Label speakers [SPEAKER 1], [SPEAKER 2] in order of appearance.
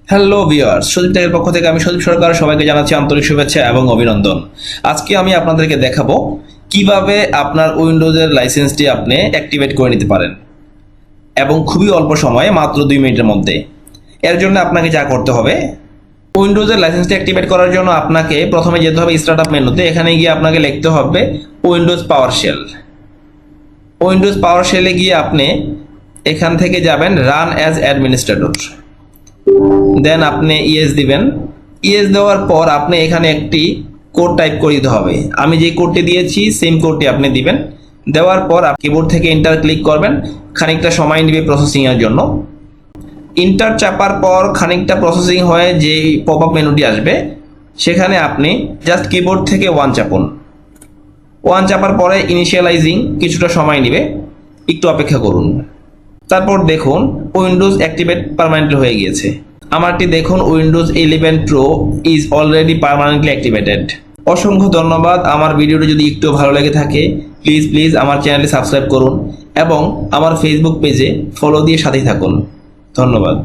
[SPEAKER 1] Hello viewers, Sadip টেকের পক্ষ থেকে আমি সদীপ সরকার সবাইকে জানাচ্ছি আন্তরিক শুভেচ্ছা এবং অভিনন্দন। আজকে আমি আপনাদেরকে দেখাবো কিভাবে আপনার উইন্ডোজের লাইসেন্সটি আপনি অ্যাক্টিভেট করে নিতে পারেন এবং খুবই অল্প সময়ে, মাত্র 2 মিনিটের মধ্যে। এর জন্য আপনাকে যা করতে হবে, উইন্ডোজের লাইসেন্সটি অ্যাক্টিভেট করার জন্য আপনাকে প্রথমে যেতে হবে স্টার্টআপ মেনুতে। এখানে গিয়ে আপনাকে লিখতে হবে উইন্ডোজ পাওয়ারশেল। উইন্ডোজ পাওয়ারশেলে গিয়ে আপনি এখান থেকে যাবেন রান অ্যাজ অ্যাডমিনিস্ট্রেটর। দেন আপনি ইয়েস দিবেন। ইয়েস দেওয়ার পর আপনি এখানে একটি কোড টাইপ করে দিতে হবে। আমি যে কোডটি দিয়েছি সেম কোডটি আপনি দিবেন। দেওয়ার পর কিবোর্ড থেকে এন্টার ক্লিক করবেন। খানিকটা সময় নেবে প্রসেসিং এর জন্য। এন্টার চাপার পর খানিকটা প্রসেসিং হয়ে যে পপ আপ মেনুটি আসবে, সেখানে আপনি জাস্ট কিবোর্ড থেকে 1 চাপুন। 1 চাপার পরে ইনিশিয়ালাইজিং কিছুটা সময় নেবে, একটু অপেক্ষা করুন। তারপর দেখুন উইন্ডোজ অ্যাক্টিভেট পার্মানেন্টলি হয়ে গিয়েছে। আমারটি দেখুন Windows 11 pro is already permanently activated. অসংখ্য ধন্যবাদ। আমার ভিডিওটি যদি একটু ভালো লেগে থাকে প্লিজ আমার চ্যানেলটি সাবস্ক্রাইব করুন এবং আমার ফেসবুক পেজে ফলো দিয়ে সাথেই থাকুন। ধন্যবাদ।